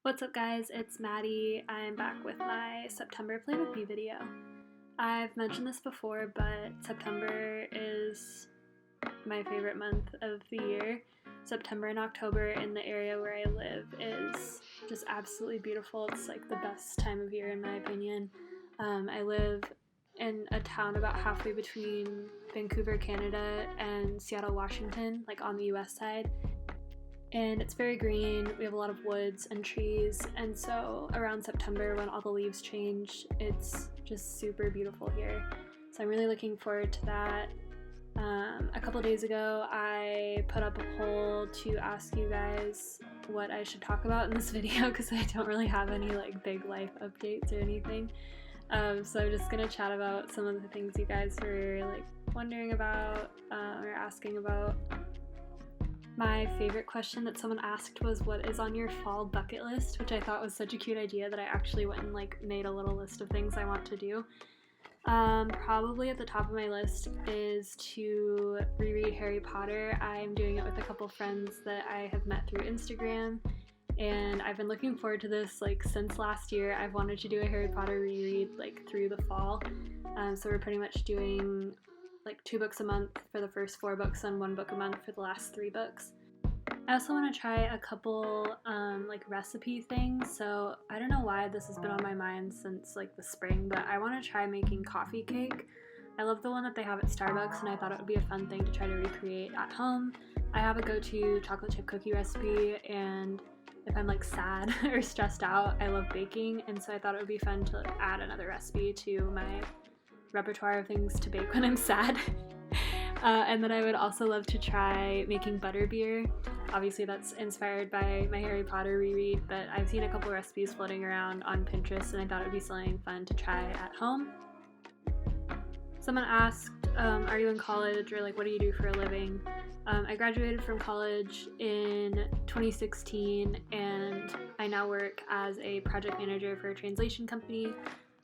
What's up guys, it's Maddie. I'm back with my September Play With Me video. I've mentioned this before, but September is my favorite month of the year. September and October in the area where I live is just absolutely beautiful. It's like the best time of year in my opinion. I live in a town about halfway between Vancouver, Canada and Seattle, Washington, like on the US side. And it's very green, we have a lot of woods and trees, and so around September when all the leaves change, it's just super beautiful here. So I'm really looking forward to that. A couple days ago I put up a poll to ask you guys what I should talk about in this video because I don't really have any like big life updates or anything. So I'm just gonna chat about some of the things you guys were like wondering about or asking about. My favorite question that someone asked was, what is on your fall bucket list? Which I thought was such a cute idea that I actually went and like made a little list of things I want to do. Probably at the top of my list is to reread Harry Potter. I'm doing it with a couple friends that I have met through Instagram, and I've been looking forward to this like since last year. I've wanted to do a Harry Potter reread like through the fall. So we're pretty much doing like 2 books a month for the first 4 books and 1 book a month for the last 3 books. I also want to try a couple like recipe things, so I don't know why this has been on my mind since like the spring, but I want to try making coffee cake. I love the one that they have at Starbucks, and I thought it would be a fun thing to try to recreate at home. I have a go-to chocolate chip cookie recipe, and if I'm like sad or stressed out, I love baking, and so I thought it would be fun to add another recipe to my repertoire of things to bake when I'm sad. And then I would also love to try making butterbeer. Obviously that's inspired by my Harry Potter reread, but I've seen a couple recipes floating around on Pinterest and I thought it would be something fun to try at home. Someone asked, are you in college, or like what do you do for a living? I graduated from college in 2016 and I now work as a project manager for a translation company.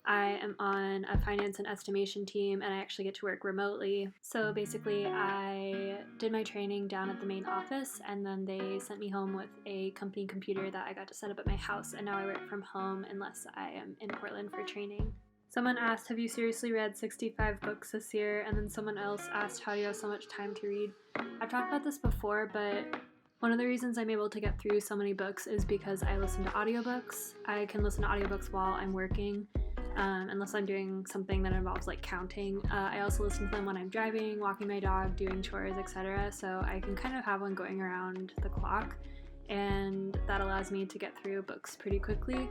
I am on a finance and estimation team and I actually get to work remotely. So basically I did my training down at the main office and then they sent me home with a company computer that I got to set up at my house, and now I work from home unless I am in Portland for training. Someone asked, have you seriously read 65 books this year? And then someone else asked, how do you have so much time to read? I've talked about this before, but one of the reasons I'm able to get through so many books is because I listen to audiobooks. I can listen to audiobooks while I'm working. Unless I'm doing something that involves like counting. I also listen to them when I'm driving, walking my dog, doing chores, etc. So I can kind of have one going around the clock, and that allows me to get through books pretty quickly.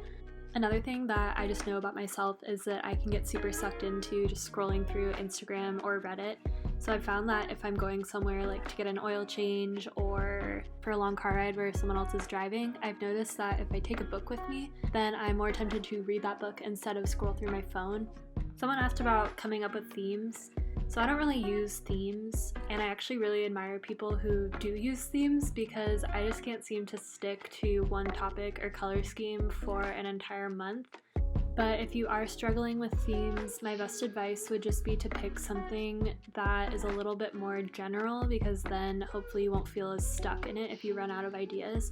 Another thing that I just know about myself is that I can get super sucked into just scrolling through Instagram or Reddit. So I've found that if I'm going somewhere like to get an oil change or for a long car ride where someone else is driving, I've noticed that if I take a book with me, then I'm more tempted to read that book instead of scroll through my phone. Someone asked about coming up with themes. So I don't really use themes, and I actually really admire people who do use themes because I just can't seem to stick to one topic or color scheme for an entire month. But if you are struggling with themes, my best advice would just be to pick something that is a little bit more general, because then hopefully you won't feel as stuck in it if you run out of ideas.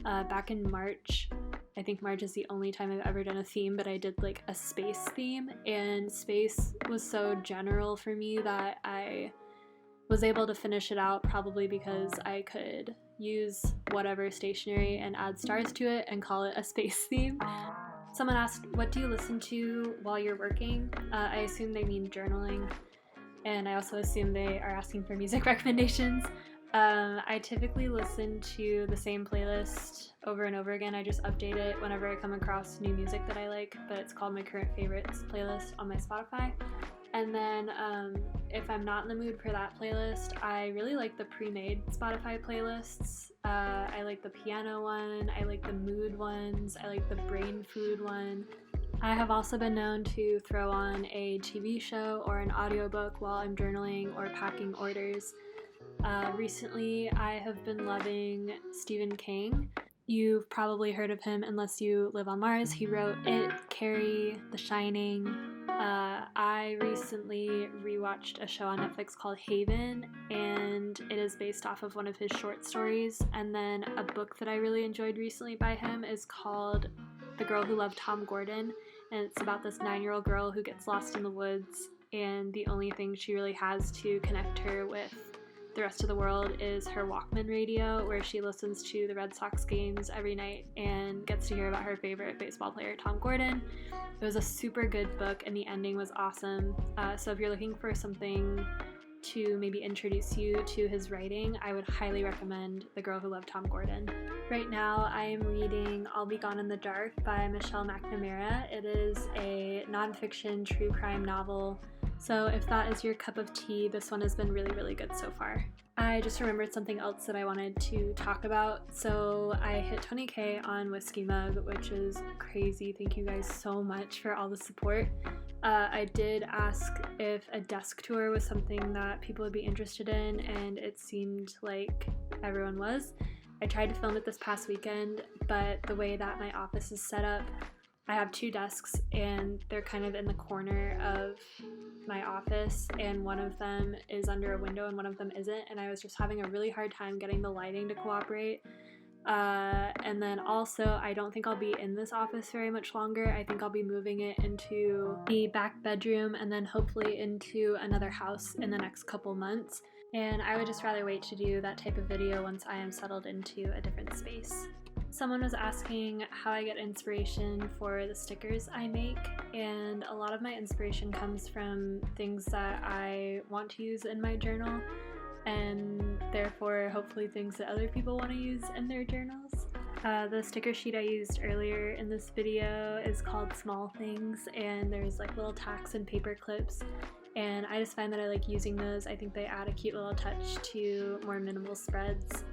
Back in March, I think March is the only time I've ever done a theme, but I did like a space theme, and space was so general for me that I was able to finish it out probably because I could use whatever stationery and add stars to it and call it a space theme. Someone asked, what do you listen to while you're working? I assume they mean journaling, and I also assume they are asking for music recommendations. I typically listen to the same playlist over and over again. I just update it whenever I come across new music that I like, but it's called my current favorites playlist on my Spotify. And then if I'm not in the mood for that playlist, I really like the pre-made Spotify playlists. I like the piano one, I like the mood ones, I like the brain food one. I have also been known to throw on a TV show or an audiobook while I'm journaling or packing orders. Recently, I have been loving Stephen King. You've probably heard of him unless you live on Mars. He wrote It, Carrie, The Shining, I recently rewatched a show on Netflix called Haven, and it is based off of one of his short stories. And then a book that I really enjoyed recently by him is called The Girl Who Loved Tom Gordon, and it's about this 9-year-old girl who gets lost in the woods, and the only thing she really has to connect her with the rest of the world is her Walkman radio, where she listens to the Red Sox games every night and gets to hear about her favorite baseball player, Tom Gordon. It was a super good book, and the ending was awesome. So if you're looking for something to maybe introduce you to his writing, I would highly recommend The Girl Who Loved Tom Gordon. Right now, I am reading I'll Be Gone in the Dark by Michelle McNamara. It is a nonfiction true crime novel. So if that is your cup of tea, this one has been really, really good so far. I just remembered something else that I wanted to talk about. So I hit 20K on Whiskey Mug, which is crazy. Thank you guys so much for all the support. I did ask if a desk tour was something that people would be interested in, and it seemed like everyone was. I tried to film it this past weekend, but the way that my office is set up, I have 2 desks and they're kind of in the corner of my office, and one of them is under a window and one of them isn't, and I was just having a really hard time getting the lighting to cooperate. And then also, I don't think I'll be in this office very much longer. I think I'll be moving it into the back bedroom and then hopefully into another house in the next couple months. And I would just rather wait to do that type of video once I am settled into a different space. Someone was asking how I get inspiration for the stickers I make, and a lot of my inspiration comes from things that I want to use in my journal, and therefore hopefully things that other people want to use in their journals. The sticker sheet I used earlier in this video is called Small Things, and there's like little tacks and paper clips, and I just find that I like using those. I think they add a cute little touch to more minimal spreads.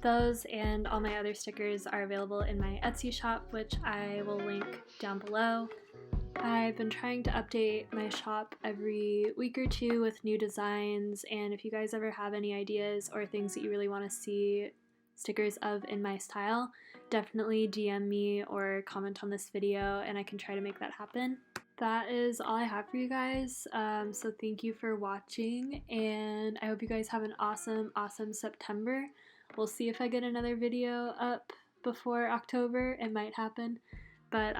Those and all my other stickers are available in my Etsy shop, which I will link down below. I've been trying to update my shop every week or 2 with new designs, and if you guys ever have any ideas or things that you really want to see stickers of in my style, definitely DM me or comment on this video and I can try to make that happen. That is all I have for you guys, so thank you for watching, and I hope you guys have an awesome, awesome September. We'll see if I get another video up before October. It might happen. But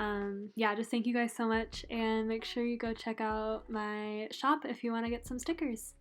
yeah, just thank you guys so much, and make sure you go check out my shop if you want to get some stickers.